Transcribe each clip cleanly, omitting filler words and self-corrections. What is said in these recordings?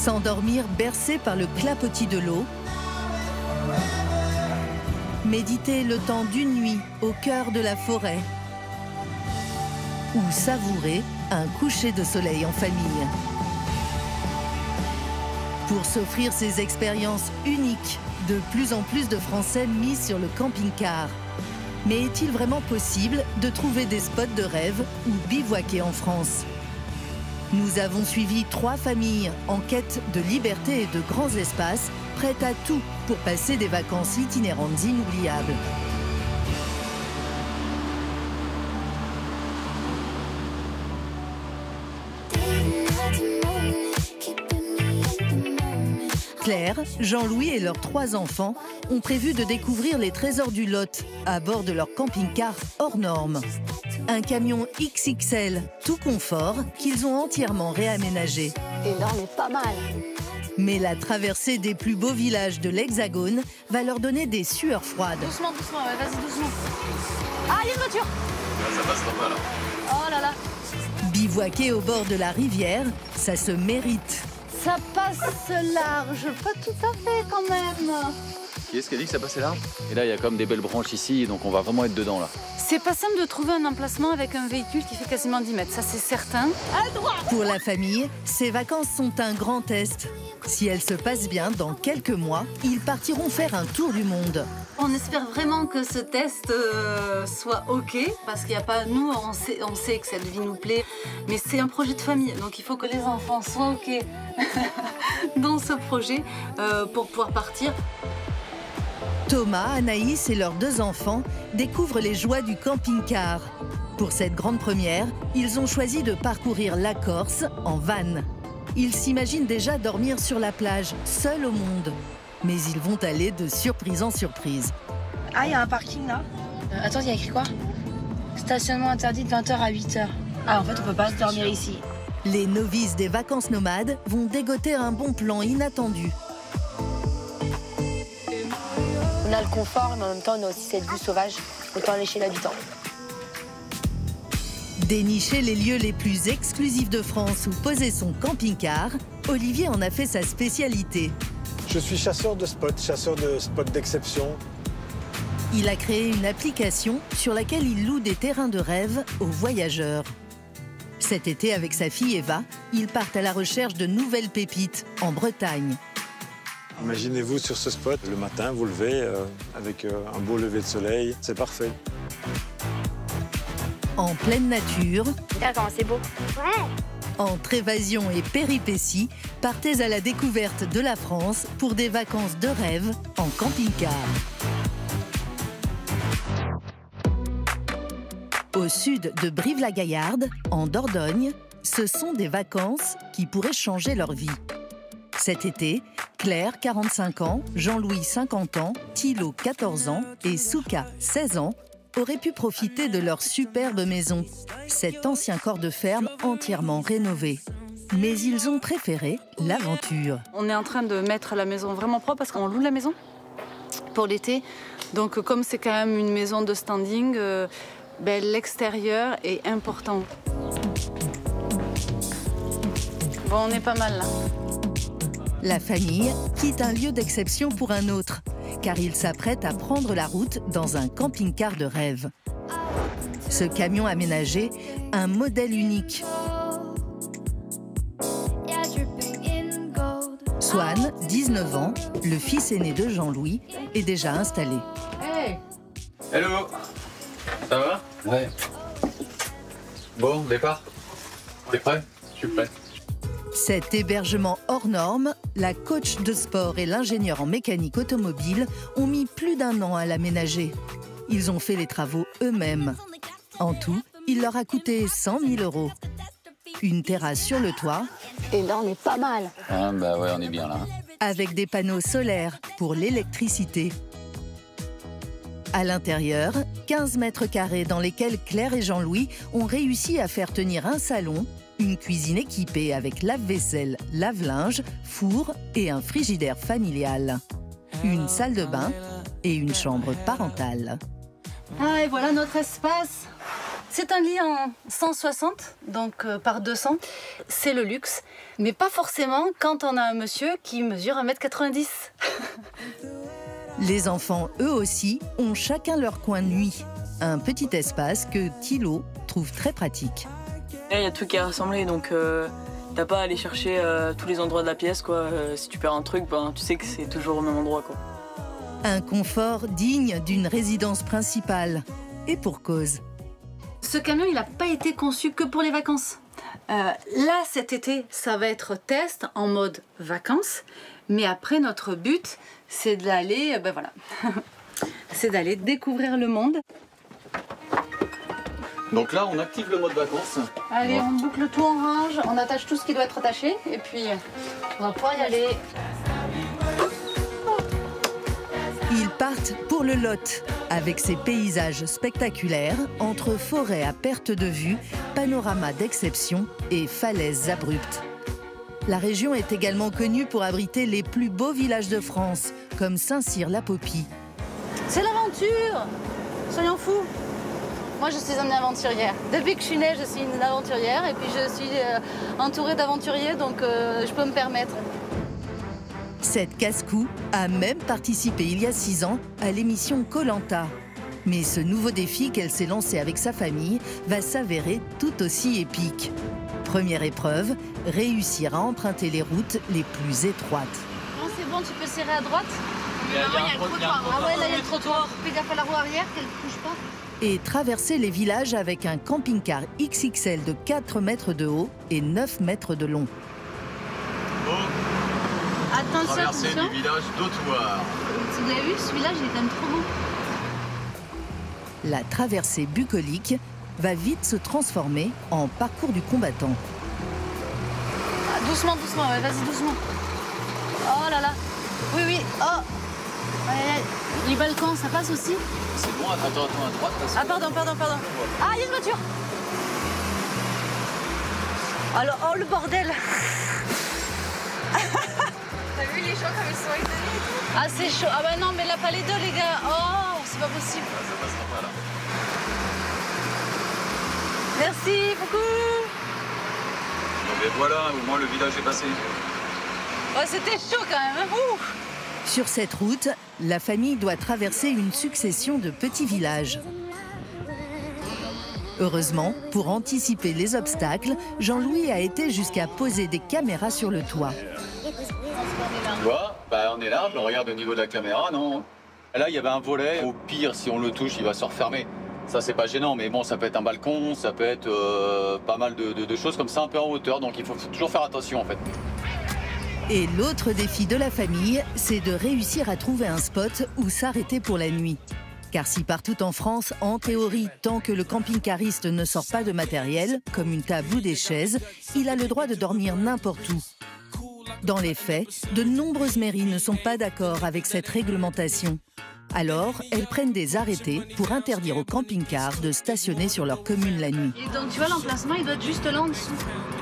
S'endormir bercé par le clapotis de l'eau. Méditer le temps d'une nuit au cœur de la forêt. Ou savourer un coucher de soleil en famille. Pour s'offrir ces expériences uniques, de plus en plus de Français misent sur le camping-car. Mais est-il vraiment possible de trouver des spots de rêve ou bivouaquer en France? Nous avons suivi 3 familles en quête de liberté et de grands espaces, prêtes à tout pour passer des vacances itinérantes inoubliables. Claire, Jean-Louis et leurs 3 enfants ont prévu de découvrir les trésors du Lot à bord de leur camping-car hors norme. Un camion XXL, tout confort, qu'ils ont entièrement réaménagé. Énorme et pas mal. Mais la traversée des plus beaux villages de l'Hexagone va leur donner des sueurs froides. Doucement, doucement, ouais, vas-y, doucement. Ah, il y a une voiture. Ça passe pas là. Oh là là. Bivouaquer au bord de la rivière, ça se mérite. Ça passe large, pas tout à fait quand même. Qui est-ce qui a dit que ça passait large? Et là, il y a comme des belles branches ici, donc on va vraiment être dedans là. C'est pas simple de trouver un emplacement avec un véhicule qui fait quasiment 10 mètres, ça c'est certain. À droite. Pour la famille, ces vacances sont un grand test. Si elles se passent bien, dans quelques mois, ils partiront faire un tour du monde. On espère vraiment que ce test soit OK, parce qu'il n'y a pas... Nous, on sait que cette vie nous plaît, mais c'est un projet de famille, donc il faut que les enfants soient OK dans ce projet pour pouvoir partir. Thomas, Anaïs et leurs 2 enfants découvrent les joies du camping-car. Pour cette grande première, ils ont choisi de parcourir la Corse en van. Ils s'imaginent déjà dormir sur la plage, seuls au monde. Mais ils vont aller de surprise en surprise. Ah, il y a un parking là. Attends, il y a écrit quoi? Stationnement interdit de 20h à 8h. Ah, en fait, on peut pas se dormir ici. Les novices des vacances nomades vont dégoter un bon plan inattendu. On a le confort, mais en même temps, on a aussi cette vue sauvage. Autant aller chez l'habitant. Dénicher les lieux les plus exclusifs de France où poser son camping-car, Olivier en a fait sa spécialité. Je suis chasseur de spots d'exception. Il a créé une application sur laquelle il loue des terrains de rêve aux voyageurs. Cet été, avec sa fille Eva, ils partent à la recherche de nouvelles pépites en Bretagne. Imaginez-vous sur ce spot, le matin, vous levez avec un beau lever de soleil, c'est parfait. En pleine nature, D'accord, c'est beau. Ouais. entre évasion et péripéties, partez à la découverte de la France pour des vacances de rêve en camping-car. Au sud de Brive-la-Gaillarde, en Dordogne, ce sont des vacances qui pourraient changer leur vie. Cet été, Claire, 45 ans, Jean-Louis, 50 ans, Thilo, 14 ans et Souka, 16 ans, auraient pu profiter de leur superbe maison, cet ancien corps de ferme entièrement rénové. Mais ils ont préféré l'aventure. On est en train de mettre la maison vraiment propre parce qu'on loue la maison pour l'été. Donc comme c'est quand même une maison de standing, l'extérieur est important. Bon, on est pas mal là. La famille quitte un lieu d'exception pour un autre, car ils s'apprêtent à prendre la route dans un camping-car de rêve. Ce camion aménagé, un modèle unique. Swan, 19 ans, le fils aîné de Jean-Louis, est déjà installé. Hey. Hello. Ça va? Ouais. Bon, départ. T'es prêt? Je suis prêt. Cet hébergement hors norme, la coach de sport et l'ingénieur en mécanique automobile ont mis plus d'1 an à l'aménager. Ils ont fait les travaux eux-mêmes. En tout, il leur a coûté 100 000 €. Une terrasse sur le toit. Et là, on est pas mal. Ah bah ouais, on est bien là. Avec des panneaux solaires pour l'électricité. À l'intérieur, 15 mètres carrés dans lesquels Claire et Jean-Louis ont réussi à faire tenir un salon, une cuisine équipée avec lave-vaisselle, lave-linge, four et un frigidaire familial. Une salle de bain et une chambre parentale. Ah, et voilà notre espace. C'est un lit en 160, donc par 200. C'est le luxe, mais pas forcément quand on a un monsieur qui mesure 1,90 m. Les enfants, eux aussi, ont chacun leur coin de nuit. Un petit espace que Thilo trouve très pratique. Il y a tout qui est rassemblé, donc t'as pas à aller chercher tous les endroits de la pièce, quoi. Si tu perds un truc, ben, tu sais que c'est toujours au même endroit, quoi. Un confort digne d'une résidence principale. Et pour cause. Ce camion, il n'a pas été conçu que pour les vacances. Là, cet été, ça va être test en mode vacances. Mais après, notre but, c'est d'aller, ben voilà, c'est d'aller découvrir le monde. Donc là, on active le mode vacances. Allez, on boucle tout en range, on attache tout ce qui doit être attaché. Et puis, on va pouvoir y aller. Ils partent pour le Lot, avec ses paysages spectaculaires, entre forêts à perte de vue, panoramas d'exception et falaises abruptes. La région est également connue pour abriter les plus beaux villages de France, comme Saint-Cyr-la-Popie. C'est l'aventure! Soyons fous! Moi, je suis une aventurière. Depuis que je suis née, je suis une aventurière et puis je suis entourée d'aventuriers, donc je peux me permettre. Cette casse-cou a même participé il y a 6 ans à l'émission Koh-Lanta. Mais ce nouveau défi qu'elle s'est lancé avec sa famille va s'avérer tout aussi épique. Première épreuve, réussir à emprunter les routes les plus étroites. Non, c'est bon, tu peux serrer à droite. Il y a le trottoir. Ah ouais, là, il y a le trottoir. Fais gaffe à la roue arrière, qu'elle ne bouge pas. Et traverser les villages avec un camping-car XXL de 4 mètres de haut et 9 mètres de long. Attention, Traverser attention. du village d'Autoir. Vous avez vu, ce village, il est quand même trop beau. La traversée bucolique va vite se transformer en parcours du combattant. Ah, doucement, doucement, ouais, vas-y, doucement. Oh là là. Oui, oui, oh. Aïe, aïe, aïe. Les balcons, ça passe aussi? C'est bon, attends, à droite. Parce Ah, que- pardon. Ah, il y a une voiture. Alors, oh, le bordel. T'as vu les gens comme ils sont étonnés et tout? Ah, c'est chaud. Ah bah non, mais là, pas les deux, les gars. Oh, c'est pas possible. Ça passera pas là. Merci beaucoup. Bon, mais voilà, au moins le village est passé. Ouais, c'était chaud quand même. Ouh. Sur cette route, la famille doit traverser une succession de petits villages. Heureusement, pour anticiper les obstacles, Jean-Louis a été jusqu'à poser des caméras sur le toit. Tu vois, bah, on est là, on regarde au niveau de la caméra, non? Là, il y avait un volet. Au pire, si on le touche, il va se refermer. Ça, c'est pas gênant, mais bon, ça peut être un balcon, ça peut être pas mal de choses comme ça, un peu en hauteur. Donc, il faut toujours faire attention, en fait. Et l'autre défi de la famille, c'est de réussir à trouver un spot où s'arrêter pour la nuit. Car si partout en France, en théorie, tant que le camping-cariste ne sort pas de matériel, comme une table ou des chaises, il a le droit de dormir n'importe où. Dans les faits, de nombreuses mairies ne sont pas d'accord avec cette réglementation. Alors, elles prennent des arrêtés pour interdire aux camping-cars de stationner sur leur commune la nuit. Et donc, tu vois, l'emplacement, il doit être juste là en dessous.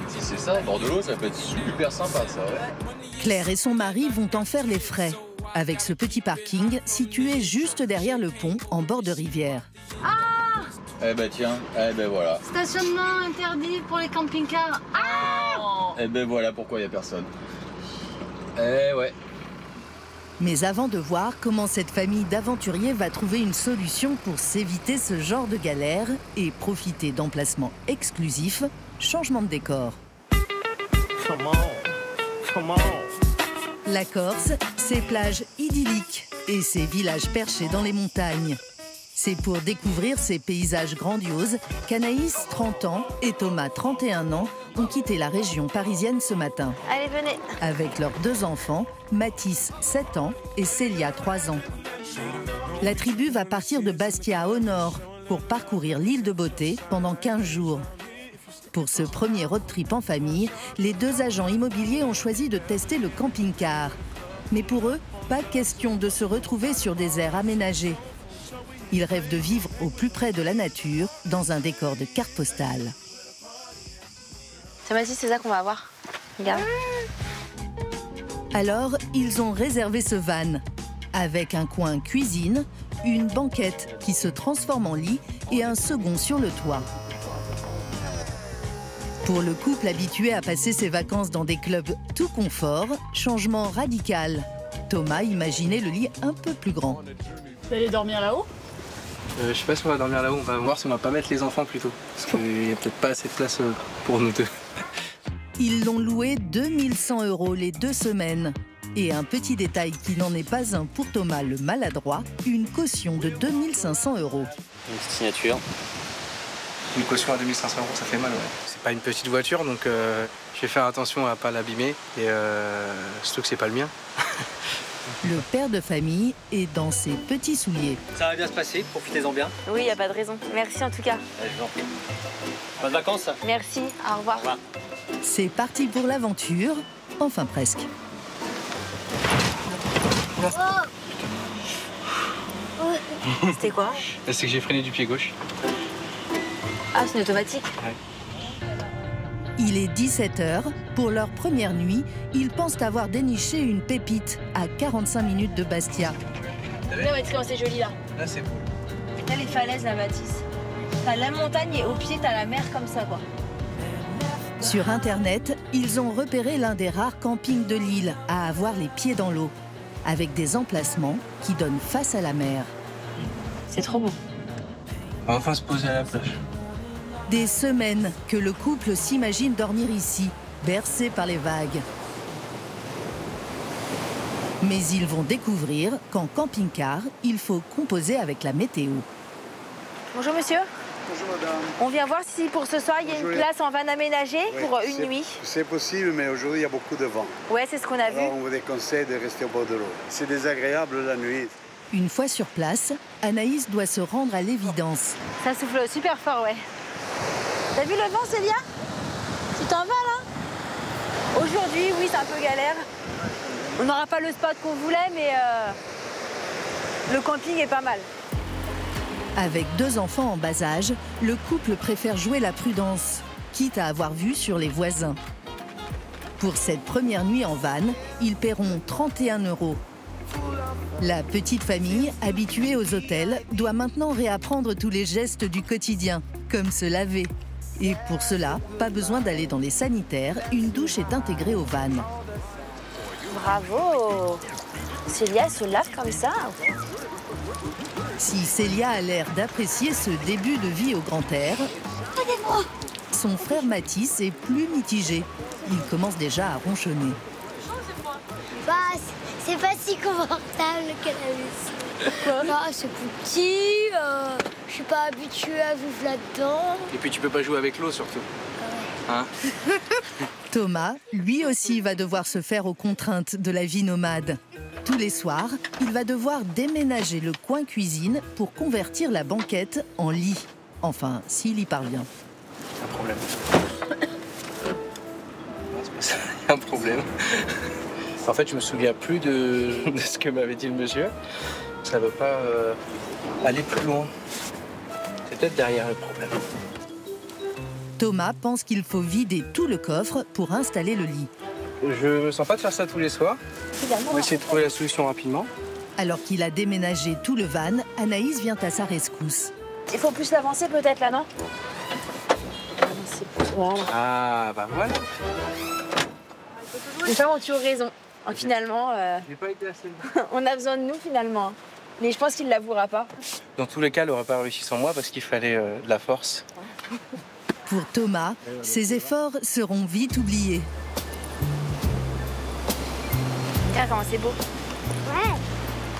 Si c'est ça, bord de l'eau, ça peut être super sympa, ça, ouais. Claire et son mari vont en faire les frais, avec ce petit parking situé juste derrière le pont en bord de rivière. Eh ben tiens, eh ben voilà. Stationnement interdit pour les camping-cars. Ah! Eh ben voilà pourquoi il n'y a personne. Eh ouais. Mais avant de voir comment cette famille d'aventuriers va trouver une solution pour s'éviter ce genre de galère et profiter d'emplacements exclusifs, changement de décor. La Corse, ses plages idylliques et ses villages perchés dans les montagnes. C'est pour découvrir ces paysages grandioses qu'Anaïs, 30 ans, et Thomas, 31 ans, ont quitté la région parisienne ce matin. Allez, venez. Avec leurs 2 enfants, Mathis, 7 ans, et Célia, 3 ans. La tribu va partir de Bastia au nord pour parcourir l'île de Beauté pendant 15 jours. Pour ce premier road trip en famille, les 2 agents immobiliers ont choisi de tester le camping-car. Mais pour eux, pas question de se retrouver sur des aires aménagées. Ils rêvent de vivre au plus près de la nature, dans un décor de carte postale. Ça m'a dit, c'est ça qu'on va avoir. Regarde. Alors, ils ont réservé ce van, avec un coin cuisine, une banquette qui se transforme en lit et un second sur le toit. Pour le couple habitué à passer ses vacances dans des clubs tout confort, changement radical. Thomas imaginait le lit un peu plus grand. Vous allez dormir là-haut? Je sais pas si on va dormir là-haut, on va voir si on va pas mettre les enfants plus tôt. Parce qu'il y a peut-être pas assez de place pour nous deux. Ils l'ont loué 2100 € les 2 semaines. Et un petit détail qui n'en est pas un pour Thomas le maladroit, une caution de 2500 €. Une petite signature. Une caution à 2500 €, ça fait mal, ouais. C'est pas une petite voiture, donc je vais faire attention à pas l'abîmer. Et surtout que c'est pas le mien. Le père de famille est dans ses petits souliers. Ça va bien se passer, profitez-en bien. Oui, il n'y a pas de raison. Merci en tout cas. Je vous en prie. Bonnes vacances. Merci, au revoir. Au revoir. C'est parti pour l'aventure, enfin presque. C'était quoi? C'est que j'ai freiné du pied gauche. Ah, c'est une automatique. Ouais. Il est 17 h. Pour leur première nuit, ils pensent avoir déniché une pépite à 45 minutes de Bastia. Là, Mathis, comment c'est joli là. Là, c'est beau. T'as les falaises là, Mathis. T'as la montagne et au pied, t'as la mer comme ça, quoi. Sur Internet, ils ont repéré l'un des rares campings de l'île à avoir les pieds dans l'eau, avec des emplacements qui donnent face à la mer. C'est trop beau. On va enfin se poser à la plage. Des semaines que le couple s'imagine dormir ici, bercé par les vagues. Mais ils vont découvrir qu'en camping-car, il faut composer avec la météo. Bonjour monsieur. Bonjour madame. On vient voir si pour ce soir il y a une place en van aménagée pour une nuit. C'est possible, mais aujourd'hui il y a beaucoup de vent. Ouais, c'est ce qu'on a vu. Alors on vous déconseille de rester au bord de l'eau. C'est désagréable la nuit. Une fois sur place, Anaïs doit se rendre à l'évidence. Ça souffle super fort, ouais. T'as vu le vent, Célia? Tu t'en vas là? Aujourd'hui, oui, c'est un peu galère. On n'aura pas le spot qu'on voulait, mais le camping est pas mal. Avec 2 enfants en bas âge, le couple préfère jouer la prudence, quitte à avoir vue sur les voisins. Pour cette première nuit en van, ils paieront 31 €. La petite famille, habituée aux hôtels, doit maintenant réapprendre tous les gestes du quotidien, comme se laver. Et pour cela, pas besoin d'aller dans les sanitaires, une douche est intégrée au van. Bravo! Célia se lave comme ça. Si Célia a l'air d'apprécier ce début de vie au grand air, son frère Mathis est plus mitigé. Il commence déjà à ronchonner. Bah, c'est pas si confortable que la maison. Bah, c'est petit, je suis pas habituée à vivre là-dedans. Et puis tu peux pas jouer avec l'eau surtout. Hein? Thomas, lui aussi, va devoir se faire aux contraintes de la vie nomade. Tous les soirs, il va devoir déménager le coin cuisine pour convertir la banquette en lit. Enfin, s'il y parvient. Un problème. C'est un problème. En fait, je me souviens plus de ce que m'avait dit le monsieur. Ça ne veut pas aller plus loin. C'est peut-être derrière le problème. Thomas pense qu'il faut vider tout le coffre pour installer le lit. Je me sens pas de faire ça tous les soirs. On va essayer de trouver la solution rapidement. Alors qu'il a déménagé tout le van, Anaïs vient à sa rescousse. Il faut plus l'avancer peut-être là, non? Voilà. Ah, bah voilà. Les femmes ont toujours raison. Finalement, J'ai pas été assez. on a besoin de nous finalement. Mais je pense qu'il ne l'avouera pas. Dans tous les cas, elle n'aurait pas réussi sans moi parce qu'il fallait de la force. Pour Thomas, ses efforts seront vite oubliés. Regarde comment c'est beau. Ouais.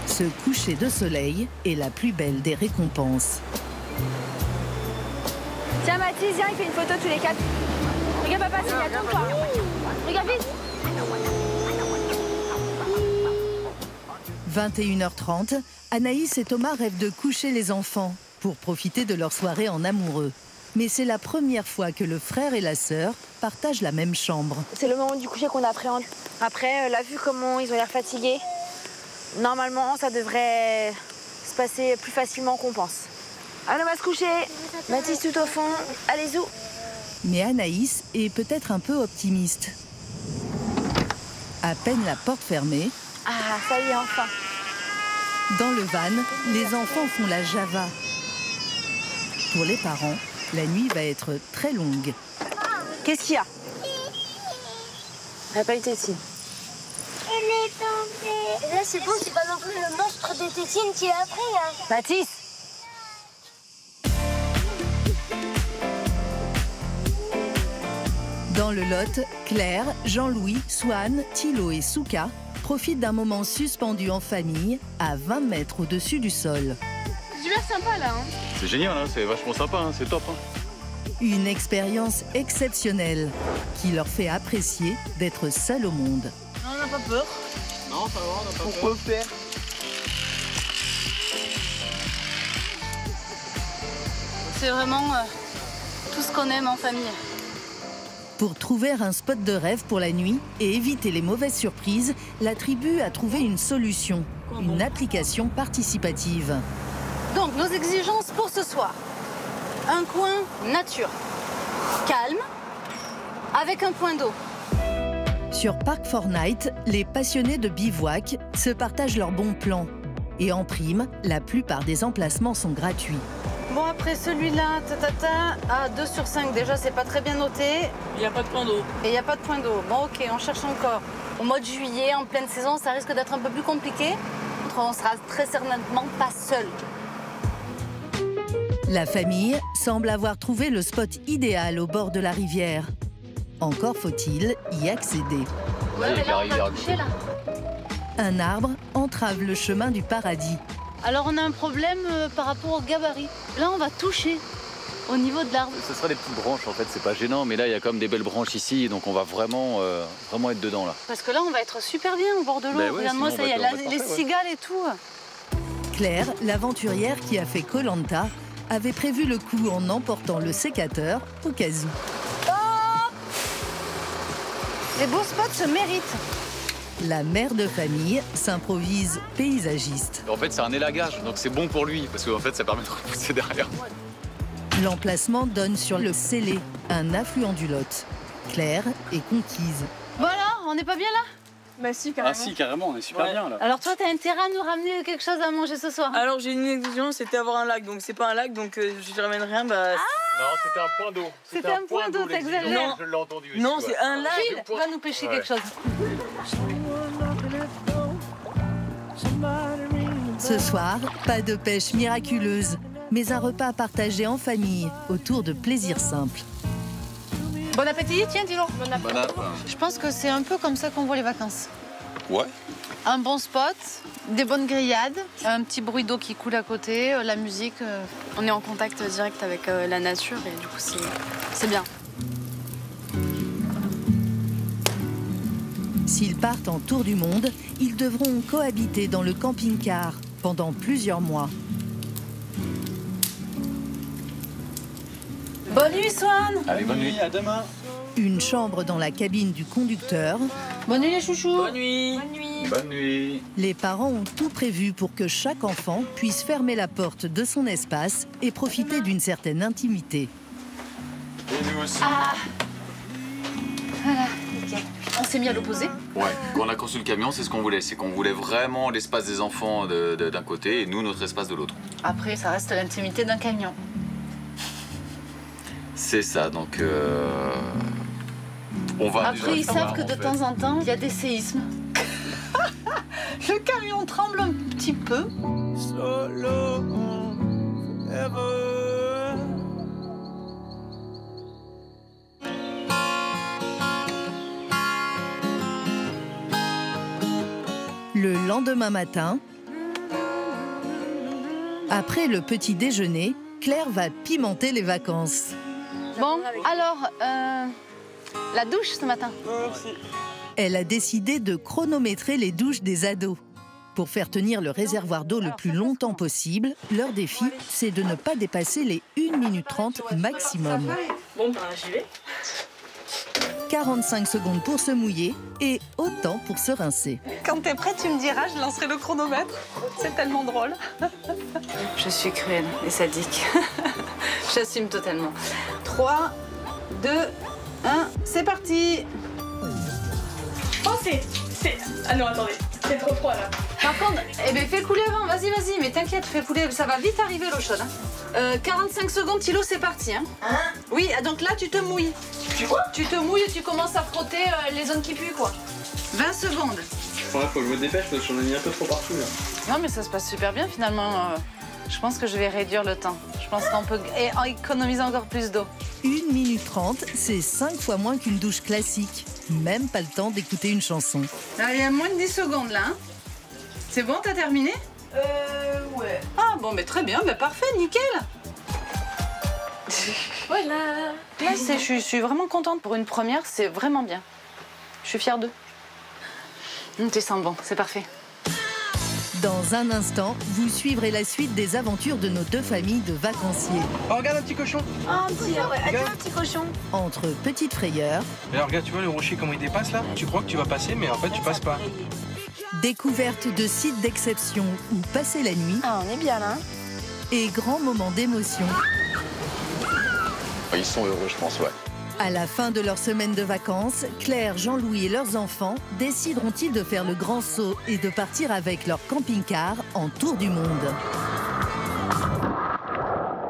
Ce coucher de soleil est la plus belle des récompenses. Tiens Mathis, viens, il fait une photo tous les 4. Regarde papa, c'est attends toi. Regarde vite. 21h30, Anaïs et Thomas rêvent de coucher les enfants pour profiter de leur soirée en amoureux. Mais c'est la première fois que le frère et la sœur partagent la même chambre. C'est le moment du coucher qu'on appréhende. Après, là, vu comment ils ont l'air fatigués, normalement, ça devrait se passer plus facilement qu'on pense. Allez, on va se coucher. Mathis tout au fond. Allez, zou. Mais Anaïs est peut-être un peu optimiste. À peine la porte fermée, Ah, ça y est, enfin. dans le van, les enfants font la java. Pour les parents, la nuit va être très longue. Qu'est-ce qu'il y a? Elle n'a pas eu tétine. Elle est tombée. Et là, c'est bon, c'est pas non plus le monstre de tétine qui a pris, hein. Mathis! Dans le Lot, Claire, Jean-Louis, Swan, Thilo et Souka profitent d'un moment suspendu en famille à 20 mètres au-dessus du sol. C'est super sympa là. Hein. C'est génial, hein, c'est vachement sympa, hein, c'est top. Hein. Une expérience exceptionnelle qui leur fait apprécier d'être seuls au monde. Non, on n'a pas peur. Non, ça va, on n'a pas peur. Pourquoi faire? C'est vraiment tout ce qu'on aime en famille. Pour trouver un spot de rêve pour la nuit et éviter les mauvaises surprises, la tribu a trouvé une solution, une application participative. Donc, nos exigences pour ce soir. Un coin nature, calme, avec un point d'eau. Sur Park 4 Night, les passionnés de bivouac se partagent leurs bons plans. Et en prime, la plupart des emplacements sont gratuits. Bon, après celui-là, à 2 sur 5, déjà, c'est pas très bien noté. Il n'y a pas de point d'eau. Et il n'y a pas de point d'eau. Bon, ok, on cherche encore. Au mois de juillet, en pleine saison, ça risque d'être un peu plus compliqué. On sera très certainement pas seul. La famille semble avoir trouvé le spot idéal au bord de la rivière. Encore faut-il y accéder. Ouais, mais là, on va toucher, là. Un arbre entrave le chemin du paradis. Alors, on a un problème par rapport au gabarit. Là, on va toucher au niveau de l'arbre. Ce sera des petites branches, en fait, c'est pas gênant, mais là, il y a quand même des belles branches ici, donc on va vraiment être dedans, là. Parce que là, on va être super bien au bord de l'eau. Ben ouais, Regarde-moi, ça y est, les cigales et tout. Claire, l'aventurière qui a fait Koh-Lanta, avait prévu le coup en emportant le sécateur au cas où. Les beaux spots se méritent. La mère de famille s'improvise paysagiste. En fait, c'est un élagage, donc c'est bon pour lui, parce qu'en fait, ça permet de repousser derrière. L'emplacement donne sur le Célé, un affluent du Lot. Claire est conquise. Voilà, on n'est pas bien là? Bah si, carrément. Ah si, carrément, on est super bien là. Alors toi, t'as intérêt à nous ramener quelque chose à manger ce soir. Alors j'ai une exigence, c'était avoir un lac, donc c'est pas un lac, donc je ramène rien. Bah, non, c'était un point d'eau. C'était un point d'eau, t'exagères. Non, je l'ai entendu aussi. Non, c'est un lac. Gilles, va nous pêcher quelque chose. Ce soir, pas de pêche miraculeuse, mais un repas partagé en famille autour de plaisirs simples. Bon appétit, tiens, dis-le. Bon appétit. Je pense que c'est un peu comme ça qu'on voit les vacances. Ouais. Un bon spot, des bonnes grillades, un petit bruit d'eau qui coule à côté, la musique. On est en contact direct avec la nature et du coup c'est bien. S'ils partent en tour du monde, ils devront cohabiter dans le camping-car pendant plusieurs mois. Bonne nuit, Swan. Allez, bonne nuit. À demain. Une chambre dans la cabine du conducteur. Bonne nuit, les chouchous. Bonne nuit. Bonne nuit. Bonne nuit. Les parents ont tout prévu pour que chaque enfant puisse fermer la porte de son espace et profiter d'une certaine intimité. Et nous aussi. Ah. Voilà, nickel. On s'est mis à l'opposé. Ouais, quand on a conçu le camion, c'est ce qu'on voulait. C'est qu'on voulait vraiment l'espace des enfants d'un côté et nous, notre espace de l'autre. Après, ça reste l'intimité d'un camion. C'est ça, donc on va Après, déjà ils savoir, savent que de en fait. temps en temps, il y a des séismes. Le camion tremble un petit peu. Le lendemain matin, après le petit déjeuner, Claire va pimenter les vacances. Bon, alors, la douche ce matin. Elle a décidé de chronométrer les douches des ados. Pour faire tenir le réservoir d'eau le plus longtemps possible, leur défi, c'est de ne pas dépasser les 1 minute 30 maximum. Bon, ben j'y vais. 45 secondes pour se mouiller et autant pour se rincer. Quand t'es prête, tu me diras, je lancerai le chronomètre. C'est tellement drôle. Je suis cruelle et sadique. J'assume totalement. 3, 2, 1, c'est parti. Oh, c'est... Ah non, attendez, c'est trop froid là. Par contre, eh ben, fais couler avant, vas-y, mais t'inquiète, fais couler, ça va vite arriver l'eau chaude. Hein. 45 secondes, Thilo, c'est parti. Hein. Oui, donc là, tu te mouilles. Tu te mouilles et tu commences à frotter les zones qui puent, quoi. 20 secondes. Ouais, faut que je me dépêche parce que j'en ai mis un peu trop partout là. Non, mais ça se passe super bien finalement. Je pense que je vais réduire le temps. Je pense qu'on peut économiser encore plus d'eau. 1 minute 30, c'est 5 fois moins qu'une douche classique. Même pas le temps d'écouter une chanson. Là, il y a moins de 10 secondes là. Hein. C'est bon, t'as terminé? Ouais. Ah bon, mais très bien, bah, parfait, nickel. Voilà. Là, je suis vraiment contente. Pour une première, c'est vraiment bien. Je suis fière d'eux. Tu sens bon, c'est parfait. Dans un instant, vous suivrez la suite des aventures de nos deux familles de vacanciers. Oh, regarde un petit cochon. Un petit cochon. Entre petites frayeurs. Et alors, regarde, tu vois le rocher comment il dépasse là? Tu crois que tu vas passer, mais en fait, tu passes pas. Découverte de sites d'exception où passer la nuit. Ah, on est bien là. Et grands moments d'émotion. Ils sont heureux, je pense, ouais. À la fin de leur semaine de vacances, Claire, Jean-Louis et leurs enfants décideront-ils de faire le grand saut et de partir avec leur camping-car en tour du monde.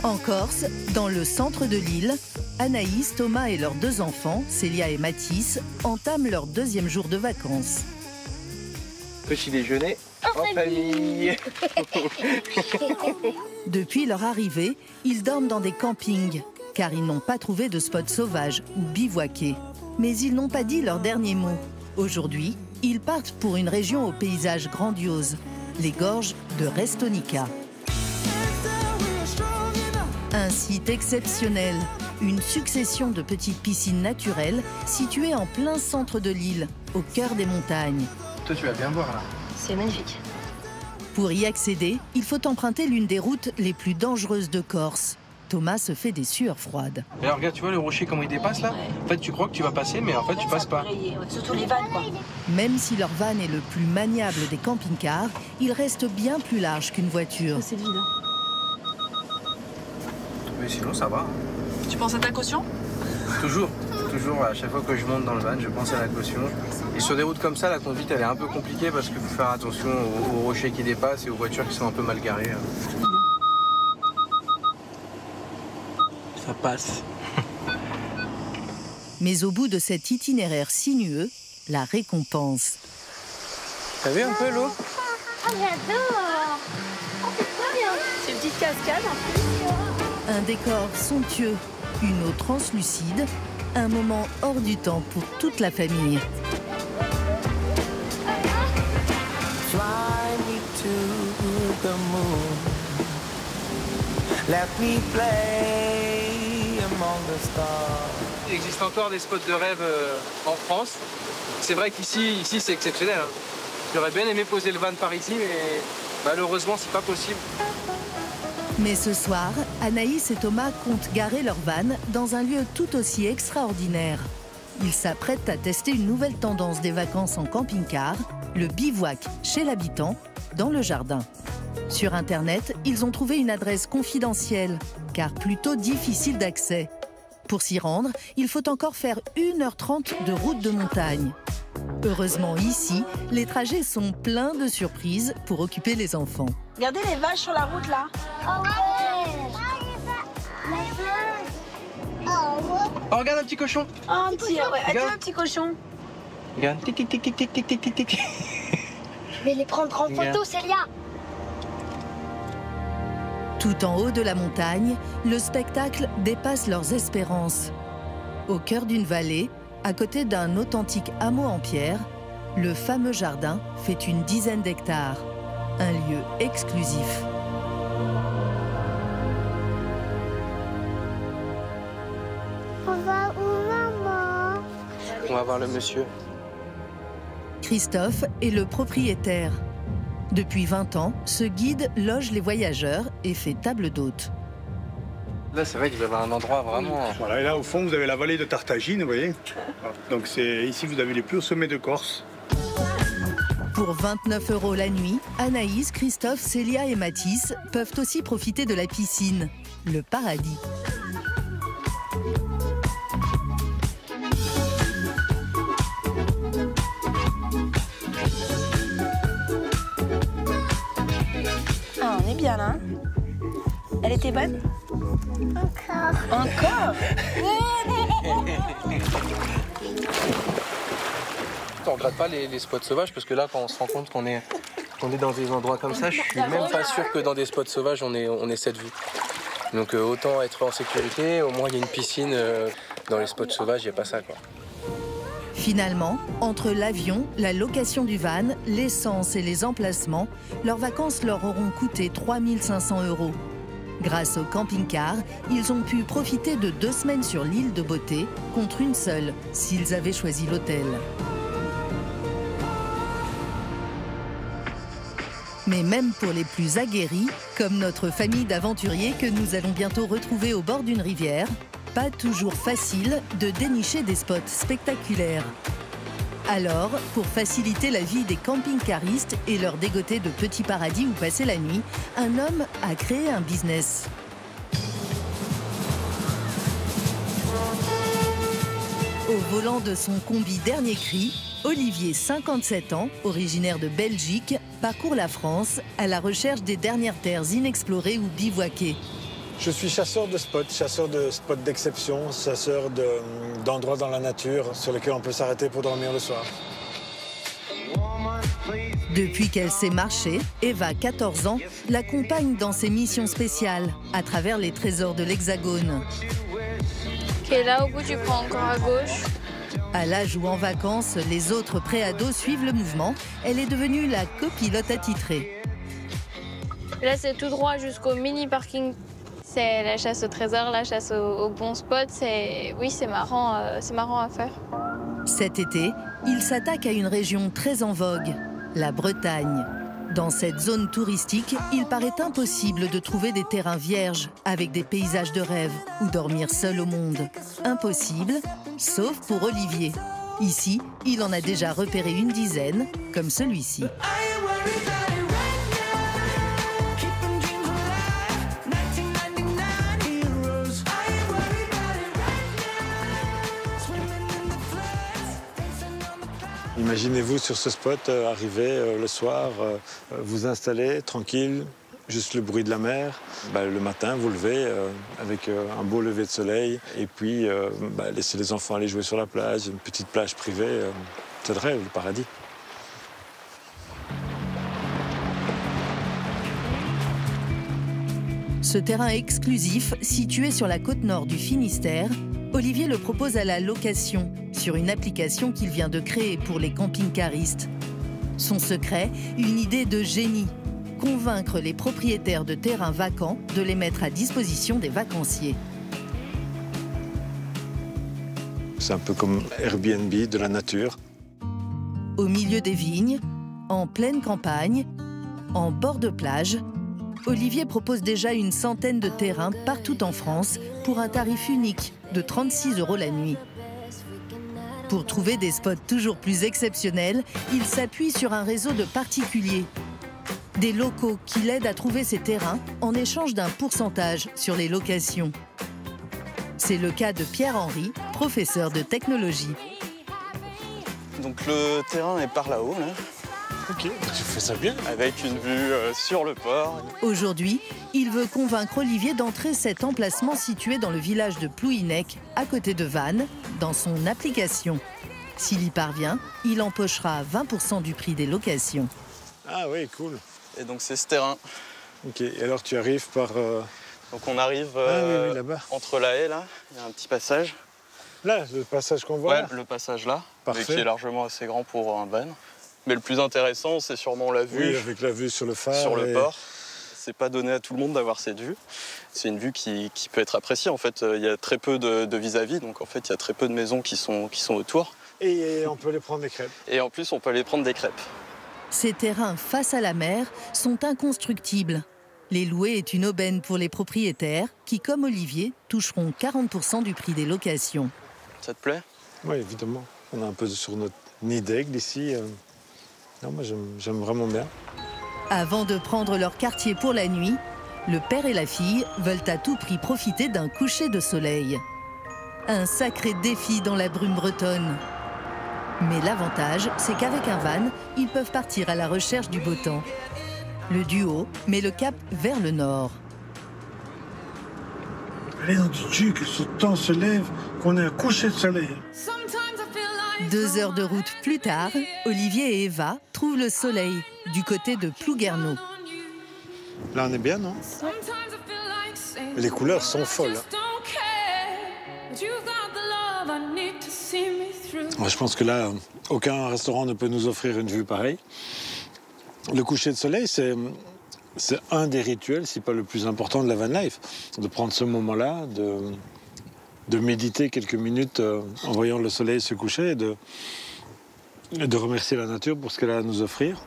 En Corse, dans le centre de l'île, Anaïs, Thomas et leurs deux enfants, Célia et Mathis, entament leur 2e jour de vacances. Petit déjeuner en famille. Depuis leur arrivée, ils dorment dans des campings, car ils n'ont pas trouvé de spot sauvage ou bivouaqué. Mais ils n'ont pas dit leur dernier mot. Aujourd'hui, ils partent pour une région au paysage grandiose, les gorges de Restonica. Un site exceptionnel, une succession de petites piscines naturelles situées en plein centre de l'île, au cœur des montagnes. Toi, tu vas bien voir là. C'est magnifique. Pour y accéder, il faut emprunter l'une des routes les plus dangereuses de Corse. Thomas se fait des sueurs froides. Et alors, regarde, tu vois le rocher comment il dépasse là? En fait, tu crois que tu vas passer, mais en fait, tu passes pas. Surtout les vannes, quoi. Même si leur van est le plus maniable des camping-cars, il reste bien plus large qu'une voiture. C'est vide. Hein. Mais sinon, ça va. Tu penses à ta caution? Toujours, à chaque fois que je monte dans le van, je pense à la caution. Et sur des routes comme ça, la conduite, elle est un peu compliquée parce qu'il faut faire attention aux rochers qui dépassent et aux voitures qui sont un peu mal garées. Ça passe. Mais au bout de cet itinéraire sinueux, la récompense. T'as vu un peu l'eau? Ah, j'adore. C'est trop bien. C'est une petite cascade en plus. Un décor somptueux, une eau translucide, un moment hors du temps pour toute la famille. Fly me to the moon. Let me play among the stars. Il existe encore des spots de rêve en France. C'est vrai qu'ici, c'est exceptionnel. Hein. J'aurais bien aimé poser le van par ici, mais malheureusement, c'est pas possible. Mais ce soir, Anaïs et Thomas comptent garer leur van dans un lieu tout aussi extraordinaire. Ils s'apprêtent à tester une nouvelle tendance des vacances en camping-car, le bivouac chez l'habitant, dans le jardin. Sur Internet, ils ont trouvé une adresse confidentielle, car plutôt difficile d'accès. Pour s'y rendre, il faut encore faire 1h30 de route de montagne. Heureusement, ici, les trajets sont pleins de surprises pour occuper les enfants. Regardez les vaches sur la route, là. Oh, regarde un petit cochon. Oh, un petit, un petit cochon. Regarde, tic, tic, tic, tic, tic, tic, tic, tic. Je vais les prendre en photo, Célia. Tout en haut de la montagne, le spectacle dépasse leurs espérances. Au cœur d'une vallée, à côté d'un authentique hameau en pierre, le fameux jardin fait une dizaine d'hectares. Un lieu exclusif. On va où, maman? On va voir le monsieur. Christophe est le propriétaire. Depuis 20 ans, ce guide loge les voyageurs et fait table d'hôte. Là, c'est vrai que vous avez un endroit vraiment... Voilà, et là, au fond, vous avez la vallée de Tartagine, vous voyez. Donc, ici, vous avez les plus hauts sommets de Corse. Pour 29 € la nuit, Anaïs, Christophe, Célia et Mathis peuvent aussi profiter de la piscine. Le paradis. Ah, on est bien là. Elle était bonne? Encore? On regrette pas les spots sauvages parce que là, quand on se rend compte qu'on est dans des endroits comme ça, je suis même pas sûr que dans des spots sauvages, on ait cette vue. Donc autant être en sécurité, au moins il y a une piscine. Dans les spots sauvages, il n'y a pas ça, quoi. Finalement, entre l'avion, la location du van, l'essence et les emplacements, leurs vacances leur auront coûté 3 500 €. Grâce au camping-car, ils ont pu profiter de 2 semaines sur l'île de Beauté contre une seule, s'ils avaient choisi l'hôtel. Mais même pour les plus aguerris, comme notre famille d'aventuriers que nous allons bientôt retrouver au bord d'une rivière, pas toujours facile de dénicher des spots spectaculaires. Alors, pour faciliter la vie des camping-caristes et leur dégoter de petits paradis où passer la nuit, un homme a créé un business. Au volant de son combi dernier cri, Olivier, 57 ans, originaire de Belgique, parcourt la France à la recherche des dernières terres inexplorées ou bivouaquées. Je suis chasseur de spots d'exception, chasseur d'endroits dans la nature sur lesquels on peut s'arrêter pour dormir le soir. Depuis qu'elle sait marcher, Eva, 14 ans, l'accompagne dans ses missions spéciales à travers les trésors de l'Hexagone. Ok, là au bout tu prends encore à gauche. À l'âge où en vacances, les autres préados suivent le mouvement, elle est devenue la copilote attitrée. Là c'est tout droit jusqu'au mini parking. C'est la chasse au trésor, la chasse au bon spot. Oui, c'est marrant à faire. Cet été, il s'attaque à une région très en vogue, la Bretagne. Dans cette zone touristique, il paraît impossible de trouver des terrains vierges avec des paysages de rêve ou dormir seul au monde. Impossible, sauf pour Olivier. Ici, il en a déjà repéré une dizaine, comme celui-ci. Imaginez-vous sur ce spot, arriver le soir, vous installer tranquille, juste le bruit de la mer. Le matin, vous levez avec un beau lever de soleil et puis laisser les enfants aller jouer sur la plage, une petite plage privée. C'est le rêve, le paradis. Ce terrain exclusif, situé sur la côte nord du Finistère, Olivier le propose à la location sur une application qu'il vient de créer pour les camping-caristes. Son secret, une idée de génie, convaincre les propriétaires de terrains vacants de les mettre à disposition des vacanciers. C'est un peu comme Airbnb de la nature. Au milieu des vignes, en pleine campagne, en bord de plage, Olivier propose déjà une centaine de terrains partout en France pour un tarif unique de 36 € la nuit. Pour trouver des spots toujours plus exceptionnels, il s'appuie sur un réseau de particuliers. Des locaux qui l'aident à trouver ces terrains en échange d'un pourcentage sur les locations. C'est le cas de Pierre-Henri, professeur de technologie. Donc le terrain est par là-haut, là. Ok, tu fais ça bien. Avec une vue sur le port. Aujourd'hui, il veut convaincre Olivier d'entrer cet emplacement situé dans le village de Plouhinec, à côté de Vannes, dans son application. S'il y parvient, il empochera 20% du prix des locations. Ah oui, cool. Et donc c'est ce terrain. Ok, et alors tu arrives par... Donc on arrive oui, là-bas. entre la haie, là, il y a un petit passage. Là, le passage qu'on voit Ouais, là. le passage là, mais Parfait. qui est largement assez grand pour un van. Mais le plus intéressant, c'est sûrement la vue. Oui, avec la vue sur le phare. Sur le port. C'est pas donné à tout le monde d'avoir cette vue. C'est une vue qui peut être appréciée. En fait, il y a très peu de vis-à-vis, donc en fait, il y a très peu de maisons qui sont autour. Et on peut aller prendre des crêpes. Et en plus, on peut aller prendre des crêpes. Ces terrains face à la mer sont inconstructibles. Les louer est une aubaine pour les propriétaires qui, comme Olivier, toucheront 40% du prix des locations. Ça te plaît? Oui, évidemment. On est un peu sur notre nid d'aigle ici. Non, moi, j'aime vraiment bien. Avant de prendre leur quartier pour la nuit, le père et la fille veulent à tout prix profiter d'un coucher de soleil. Un sacré défi dans la brume bretonne. Mais l'avantage, c'est qu'avec un van, ils peuvent partir à la recherche du beau temps. Le duo met le cap vers le nord. Allez, on dit que ce temps se lève, qu'on a un coucher de soleil. 2 heures de route plus tard, Olivier et Eva trouvent le soleil du côté de Plouguerneau. Là, on est bien, non? Les couleurs sont folles. Ouais, je pense que là, aucun restaurant ne peut nous offrir une vue pareille. Le coucher de soleil, c'est un des rituels, si pas le plus important de la van life. De prendre ce moment-là, de méditer quelques minutes en voyant le soleil se coucher et de remercier la nature pour ce qu'elle a à nous offrir.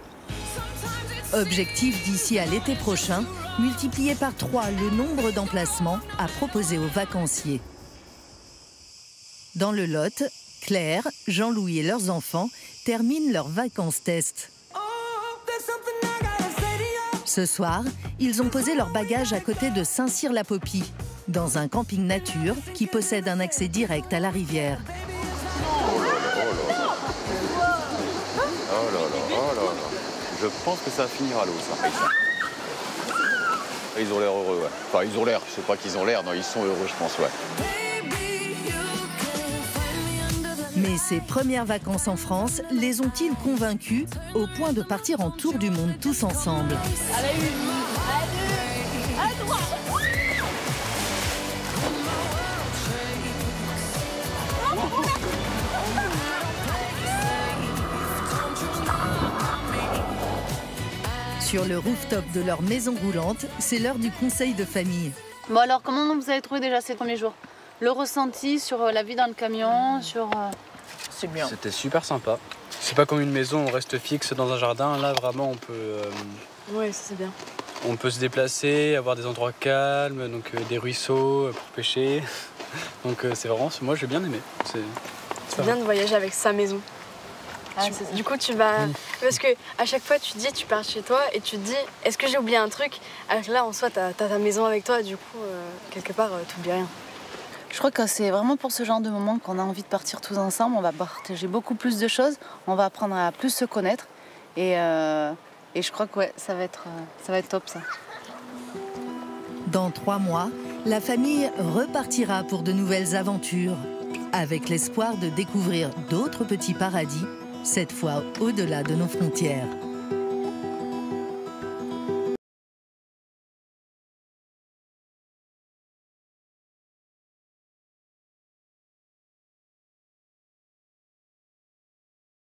Objectif d'ici à l'été prochain, multiplier par 3 le nombre d'emplacements à proposer aux vacanciers. Dans le Lot, Claire, Jean-Louis et leurs enfants terminent leurs vacances test. Ce soir, ils ont posé leurs bagages à côté de Saint-Cyr-la-Popie, dans un camping nature qui possède un accès direct à la rivière. Oh là là. Je pense que ça va finir à l'eau, ça. Ils ont l'air heureux, ouais. Enfin, ils ont l'air, je sais pas qu'ils ont l'air, non, ils sont heureux, je pense, ouais. Mais ces premières vacances en France les ont-ils convaincus au point de partir en tour du monde tous ensemble? À la 1, à la 2, à la 3. Sur le rooftop de leur maison roulante, c'est l'heure du conseil de famille. Bon alors, comment vous avez trouvé déjà ces premiers jours? Le ressenti sur la vie dans le camion, sur... C'est bien. C'était super sympa. C'est pas comme une maison, on reste fixe dans un jardin. Là, vraiment, on peut... Ouais, ça c'est bien. On peut se déplacer, avoir des endroits calmes, donc des ruisseaux pour pêcher. Donc c'est vraiment... Moi, j'ai bien aimé. C'est bien de voyager avec sa maison. Du coup, tu vas... Parce que à chaque fois, tu pars chez toi et tu te dis, est-ce que j'ai oublié un truc? Alors que là, en soi, t'as ta maison avec toi, du coup, quelque part, t'oublies rien. Je crois que c'est vraiment pour ce genre de moment qu'on a envie de partir tous ensemble. On va partager beaucoup plus de choses, on va apprendre à plus se connaître. Et je crois que ouais, ça va être top, ça. Dans 3 mois, la famille repartira pour de nouvelles aventures, avec l'espoir de découvrir d'autres petits paradis, cette fois au-delà de nos frontières.